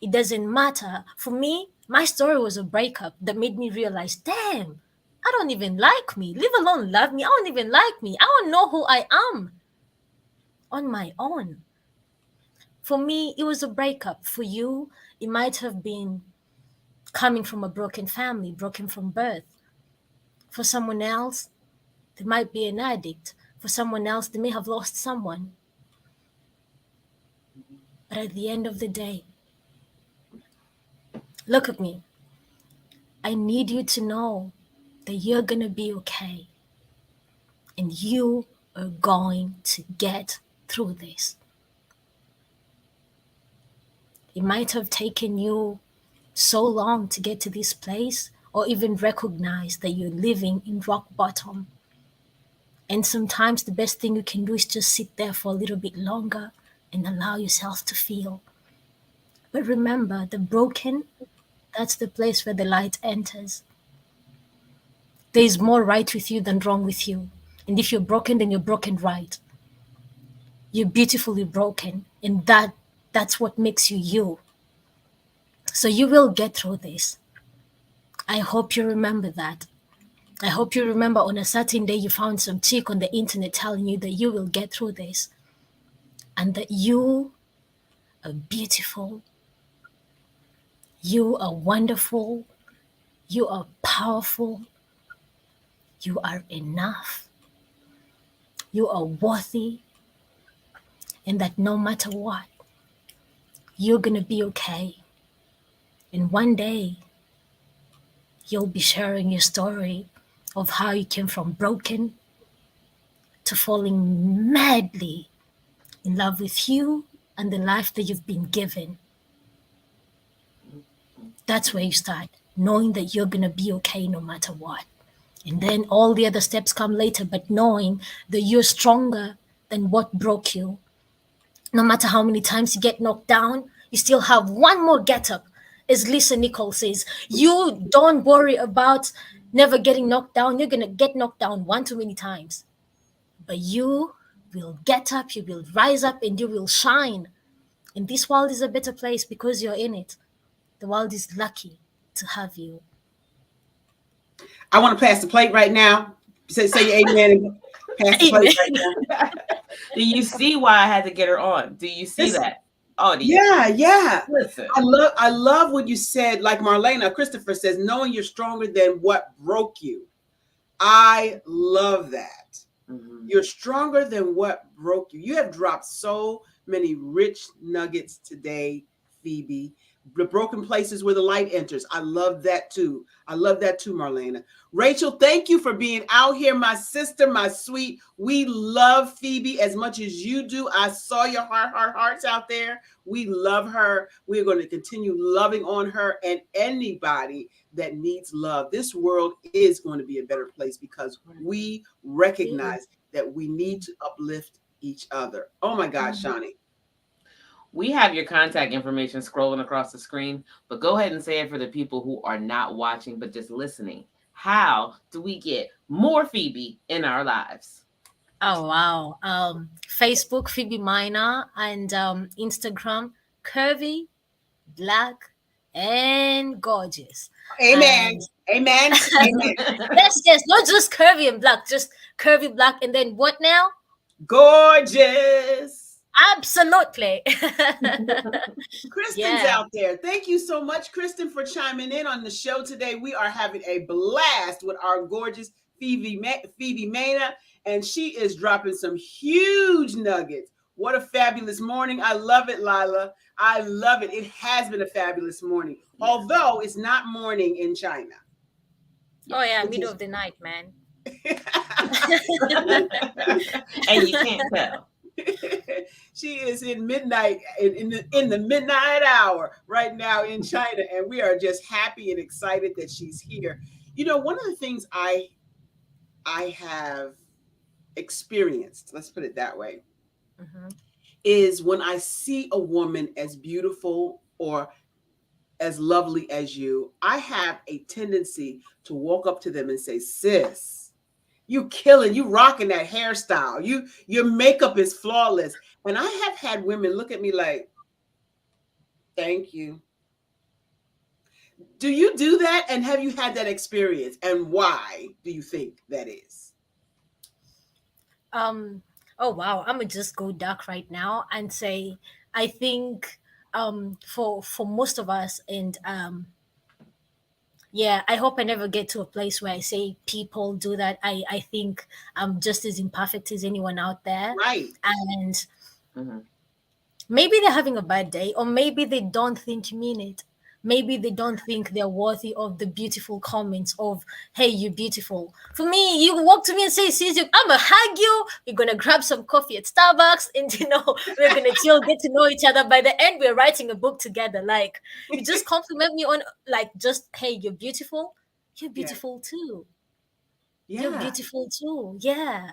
it doesn't matter. For me, my story was a breakup that made me realize, damn, I don't even like me. Leave alone love me. I don't even like me. I don't know who I am on my own. For me, it was a breakup. For you, it might have been coming from a broken family, broken from birth. For someone else, they might be an addict. For someone else, they may have lost someone. But at the end of the day, look at me. I need you to know that you're going to be okay. And you are going to get through this. It might have taken you so long to get to this place or even recognize that you're living in rock bottom. And sometimes the best thing you can do is just sit there for a little bit longer and allow yourself to feel. But remember, the broken, that's the place where the light enters. There is more right with you than wrong with you. And if you're broken, then you're broken right. You're beautifully broken. And that's what makes you you. So you will get through this. I hope you remember that. I hope you remember on a certain day you found some chick on the internet telling you that you will get through this and that you are beautiful, you are wonderful, you are powerful, you are enough, you are worthy, and that no matter what, you're gonna be okay. And one day, you'll be sharing your story of how you came from broken to falling madly in love with you and the life that you've been given. That's where you start, knowing that you're going to be okay no matter what. And then all the other steps come later, but knowing that you're stronger than what broke you. No matter how many times you get knocked down, you still have one more get up. As Lisa Nichols says, you don't worry about never getting knocked down. You're going to get knocked down one too many times. But you will get up, you will rise up, and you will shine. And this world is a better place because you're in it. The world is lucky to have you. I want to pass the plate right now. Say amen and pass the plate right now. Do you see why I had to get her on? Do you see that? Oh, yeah. Listen. I love what you said. Like Marlena Christopher says, knowing you're stronger than what broke you. I love that. Mm-hmm. You're stronger than what broke you. You have dropped so many rich nuggets today, Phoebe. The broken places where the light enters. I love that too. Marlena. Rachel, thank you for being out here, my sister, my sweet. We love Phoebe as much as you do. I saw your hearts out there. We love her. We're going to continue loving on her and anybody that needs love. This world is going to be a better place because we recognize that we need to uplift each other. Oh my God, Shani. We have your contact information scrolling across the screen, but go ahead and say it for the people who are not watching, but just listening. How do we get more Phoebe in our lives? Oh, wow. Facebook, Phoebe Minor, and Instagram, Curvy, Black, and Gorgeous. Amen. Amen. Yes, not just Curvy and Black, just Curvy, Black, and then what now? Gorgeous. Absolutely. Kristen's out there. Thank you so much, Kristen, for chiming in on the show today. We are having a blast with our gorgeous Phoebe Mena, and she is dropping some huge nuggets. What a fabulous morning. I love it, Lila. I love it. It has been a fabulous morning, although it's not morning in China. Oh, yeah, middle of the night, man. And you can't tell. She is in midnight in the midnight hour right now in China, and we are just happy and excited that she's here. You know, one of the things I have experienced, let's put it that way, is when I see a woman as beautiful or as lovely as you, I have a tendency to walk up to them and say, sis, you killing, you rocking that hairstyle. Your makeup is flawless. And I have had women look at me like, thank you. Do you do that? And have you had that experience? And why do you think that is? Oh wow, I'm gonna just go dark right now and say I think for most of us, and yeah, I hope I never get to a place where I say people do that. I think I'm just as imperfect as anyone out there. Right. And maybe they're having a bad day, or maybe they don't think you mean it. maybe they don't think they're worthy of the beautiful comments of, hey, you're beautiful. For me, you walk to me and say, Cece, I'm gonna hug you, we're gonna grab some coffee at Starbucks, and we're gonna chill, get to know each other. By the end, we're writing a book together. Like, you just compliment me on, like, just, hey, you're beautiful. You're beautiful too. You're beautiful too. Yeah.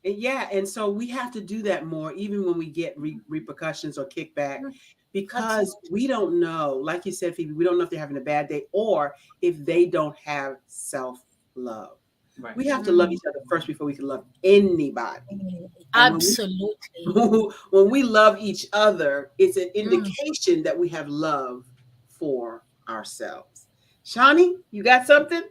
Yeah, and so we have to do that more, even when we get repercussions or kickback, because we don't know, like you said, Phoebe, we don't know if they're having a bad day or if they don't have self-love. Right. We have to love each other first before we can love anybody. Absolutely. When we love each other, it's an indication that we have love for ourselves. Shani, you got something?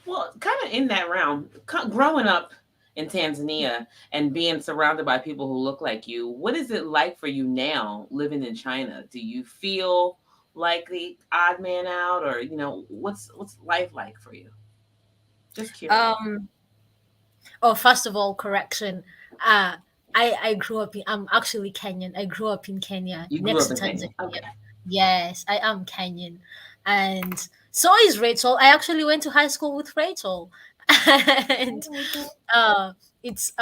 Well, kind of in that realm, growing up in Tanzania and being surrounded by people who look like you, what is it like for you now living in China? Do you feel like the odd man out, or what's life like for you? Just curious. First of all, correction. I grew up I'm actually Kenyan. I grew up in Kenya. You grew up in Tanzania. Okay. Yes, I am Kenyan. And so is Rachel. I actually went to high school with Rachel. And it's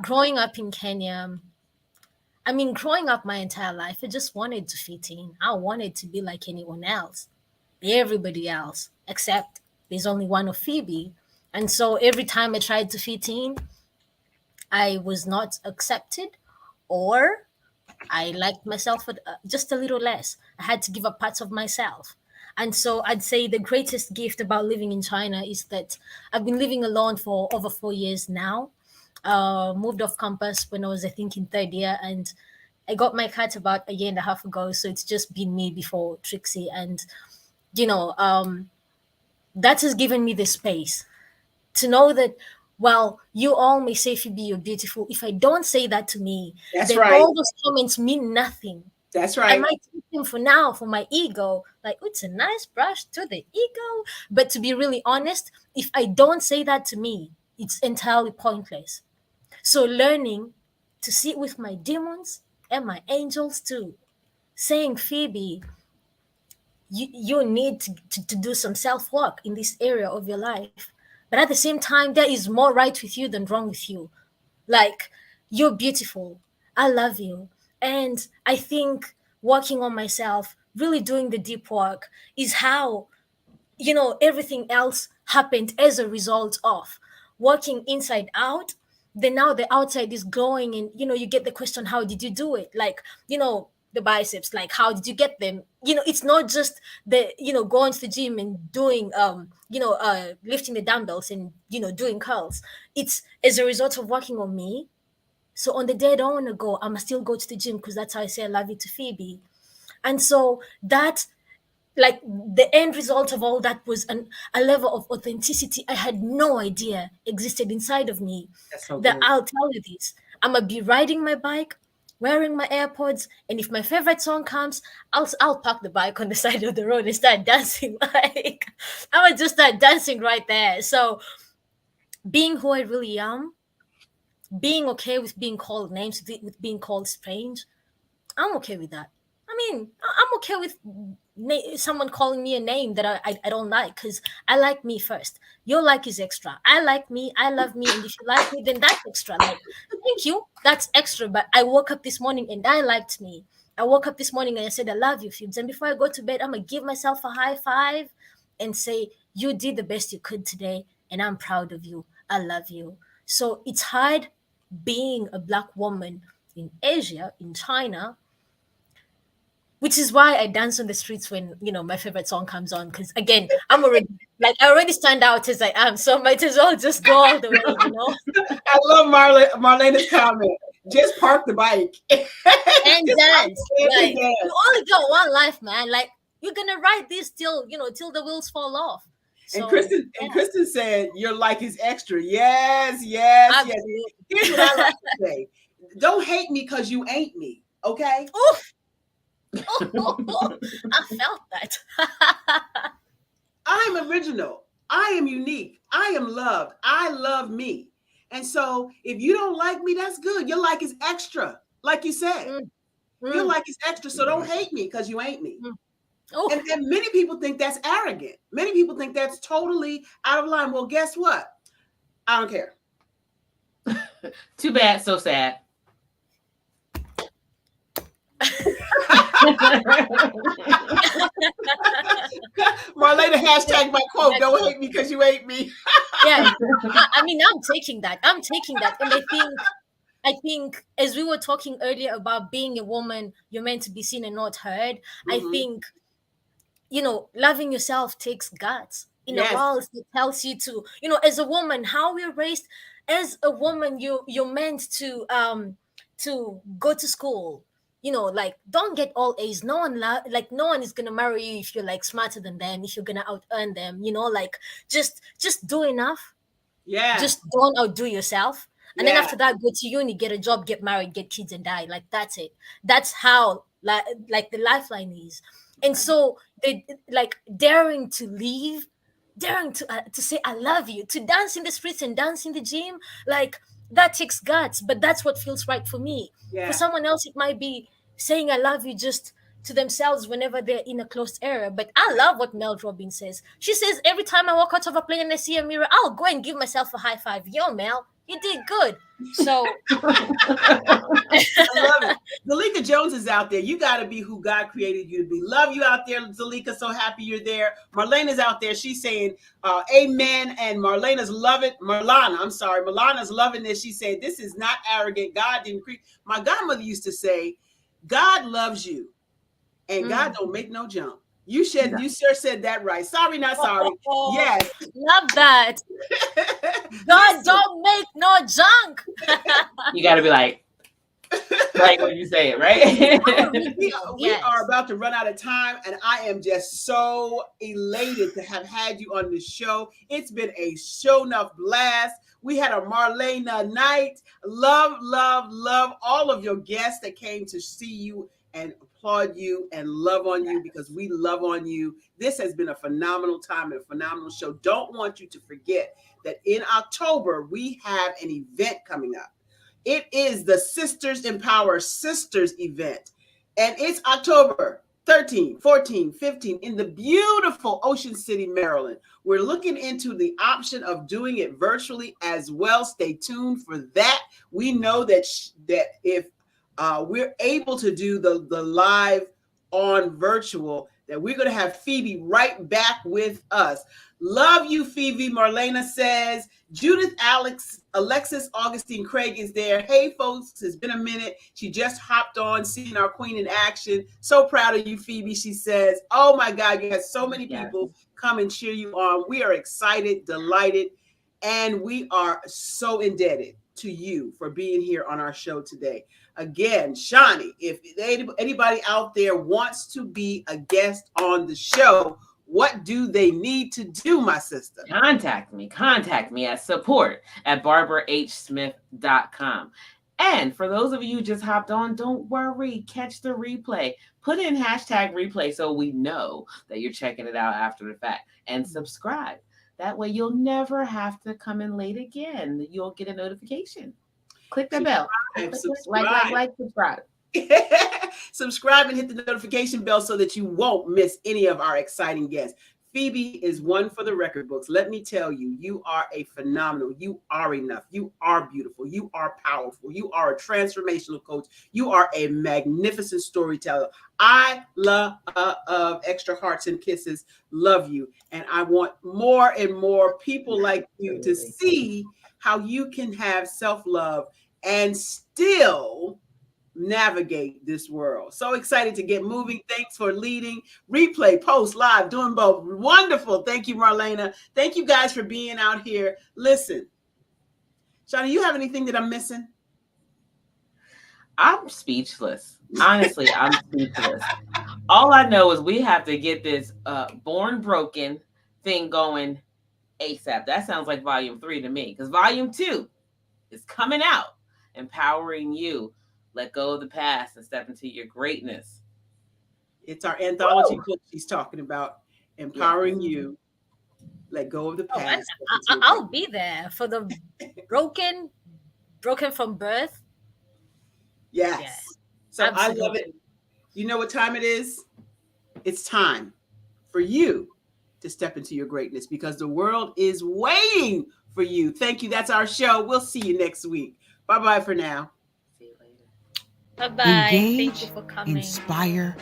growing up in Kenya. I mean, growing up my entire life, I just wanted to fit in. I wanted to be like anyone else, everybody else, except there's only one of Phoebe. And so every time I tried to fit in, I was not accepted, or I liked myself just a little less. I had to give up parts of myself. And so I'd say the greatest gift about living in China is that I've been living alone for over 4 years now. Moved off campus when I was, I think, in third year, and I got my cat about 1.5 years ago. So it's just been me before Trixie. And, that has given me the space to know that, well, you all may say, Phoebe, you're beautiful. If I don't say that to me, then all those comments mean nothing. That's right. I might take them for now, for my ego. Like, oh, it's a nice brush to the ego. But to be really honest, if I don't say that to me, it's entirely pointless. So learning to sit with my demons and my angels too. Saying, Phoebe, you need to do some self-work in this area of your life. But at the same time, there is more right with you than wrong with you. Like, you're beautiful. I love you. And I think working on myself, really doing the deep work, is how, everything else happened as a result of working inside out. Then now the outside is glowing, and, you get the question, how did you do it? Like, the biceps, like, how did you get them? It's not just the, going to the gym and doing, lifting the dumbbells and, doing curls. It's as a result of working on me. So on the day I don't want to go, I must still go to the gym because that's how I say I love you to Phoebe. And so that, like, the end result of all that was a level of authenticity I had no idea existed inside of me. That's so that good. I'll tell you this. I'm going to be riding my bike, wearing my AirPods, and if my favorite song comes, I'll park the bike on the side of the road and start dancing. Like, I would just start dancing right there. So being who I really am, being okay with being called names, with being called strange, I'm okay with that. I mean, I'm okay with someone calling me a name that I don't like, because I like me first. Your like is extra. I like me. I love me. And if you like me, then that's extra. Like, thank you. That's extra. But I woke up this morning and I liked me. I woke up this morning and I said, I love you, Phoebes. And before I go to bed, I'm going to give myself a high five and say, you did the best you could today. And I'm proud of you. I love you. So it's hard being a Black woman in Asia, in China, which is why I dance on the streets when, my favorite song comes on. Because again, I already stand out as I am. So I might as well just go all the way, I love Marlena's comment. Just park the bike. And dance. Like, you only got one life, man. Like, you're going to ride this till the wheels fall off. So, and Kristen said, your like is extra. Yes. Absolutely. Here's what I like to say. Don't hate me because you ain't me. Okay? Oof. I felt that. I'm original. I am unique. I am loved. I love me. And so if you don't like me, that's good. Your like is extra, like you said. feel like it's extra, so don't hate me because you ain't me. Oh, And many people think that's arrogant. Many people think that's totally out of line. Well, guess what? I don't care. Too bad, so sad. Marlena, hashtag my quote. Don't hate me because you hate me. yeah. I mean, I'm taking that. And I think as we were talking earlier about being a woman, you're meant to be seen and not heard. I think, loving yourself takes guts. In Yes. a world that tells you to, as a woman, how we're raised, as a woman, you're meant to go to school. Like, don't get all A's. No one is gonna marry you if you're like smarter than them, if you're gonna out earn them. Like, just do enough. Yeah. Just don't outdo yourself. And then Yeah. after that, go to uni, get a job, get married, get kids, and die. Like, that's it. That's how like the lifeline is. And so they like daring to leave, daring to say I love you, to dance in the streets and dance in the gym. Like, that takes guts, but that's what feels right for me. Yeah. For someone else, it might be saying I love you just to themselves whenever they're in a closed area. But I love what Mel Robbins says. She says, every time I walk out of a plane and I see a mirror, I'll go and give myself a high five. Yo, Mel, you did good. So I love it. Zalika Jones is out there. You got to be who God created you to be. Love you out there, Zalika. So happy you're there. Marlena's out there. She's saying amen. And Marlena's loving, Milana's loving this. She said, this is not arrogant. God didn't create. My godmother used to say, God loves you and God don't make no jump. You sure said that right. Sorry, not sorry. Yes. Love that. God don't make no junk. You got to be like when you say it, right? We are about to run out of time, and I am just so elated to have had you on the show. It's been a show enough blast. We had a Marlena night. Love, love, love all of your guests that came to see you and applaud you and love on you, because we love on you. This has been a phenomenal time and a phenomenal show. Don't want you to forget that in October, we have an event coming up. It is the Sisters Empower Sisters event. And it's October 13, 14, 15 in the beautiful Ocean City, Maryland. We're looking into the option of doing it virtually as well. Stay tuned for that. We know that if we're able to do the live on virtual, that we're going to have Phoebe right back with us. Love you, Phoebe. Marlena says, Judith, Alexis, Augustine, Craig is there. Hey, folks, it's been a minute. She just hopped on, seeing our queen in action. So proud of you, Phoebe. She says, oh my God, you had so many people come and cheer you on. We are excited, delighted, and we are so indebted to you for being here on our show today. Again, Shani, if anybody out there wants to be a guest on the show, what do they need to do, my sister? Contact me at support@barbarahsmith.com. And for those of you who just hopped on, don't worry, catch the replay. Put in #replay so we know that you're checking it out after the fact, and subscribe. That way you'll never have to come in late again. You'll get a notification. Click the bell. Like, subscribe. Subscribe and hit the notification bell so that you won't miss any of our exciting guests. Phoebe is one for the record books. Let me tell you, you are a phenomenal. You are enough. You are beautiful. You are powerful. You are a transformational coach. You are a magnificent storyteller. I love Extra Hearts and Kisses. Love you. And I want more and more people like you to see how you can have self-love and still navigate this world. So excited to get moving. Thanks for leading. Replay, post, live, doing both. Wonderful. Thank you, Marlena. Thank you guys for being out here. Listen, Shani, you have anything that I'm missing? I'm speechless. Honestly, I'm speechless. All I know is we have to get this Born Broken thing going ASAP. That sounds like volume 3 to me, because volume 2 is coming out, empowering you. Let go of the past and step into your greatness. It's our anthology book she's talking about, empowering you. Let go of the past. I'll be there for the broken from birth. Yes. So Absolutely. I love it. You know what time it is? It's time for you to step into your greatness because the world is waiting for you. Thank you. That's our show. We'll see you next week. Bye-bye for now. See you later. Bye-bye. Thank Engage, you for coming. inspire,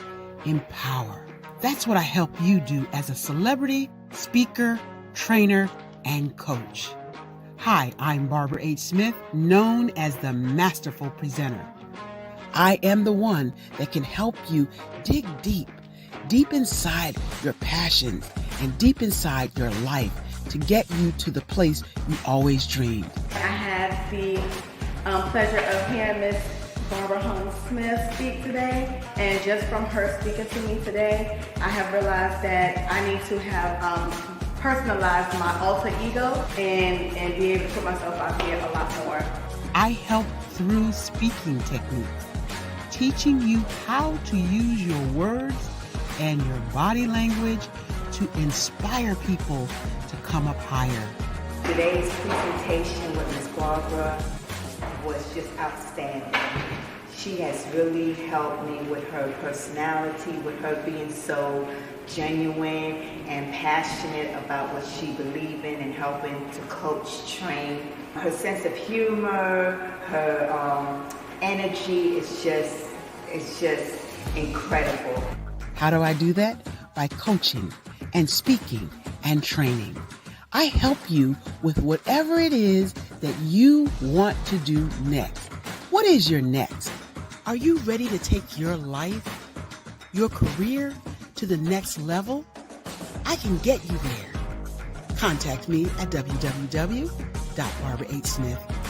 empower. That's what I help you do as a celebrity, speaker, trainer, and coach. Hi, I'm Barbara H. Smith, known as the Masterful Presenter. I am the one that can help you dig deep inside your passions and deep inside your life to get you to the place you always dreamed. I had the pleasure of hearing Miss Barbara Holmes Smith speak today, and just from her speaking to me today, I have realized that I need to have personalized my alter ego and be able to put myself out there a lot more. I help through speaking techniques, teaching you how to use your words and your body language to inspire people to come up higher. Today's presentation with Ms. Barbara was just outstanding. She has really helped me with her personality, with her being so genuine and passionate about what she believes in and helping to coach, train. Her sense of humor, her energy is just incredible. How do I do that? By coaching and speaking and training. I help you with whatever it is that you want to do next. What is your next? Are you ready to take your life, your career to the next level? I can get you there. Contact me at www.barbarahsmith.com.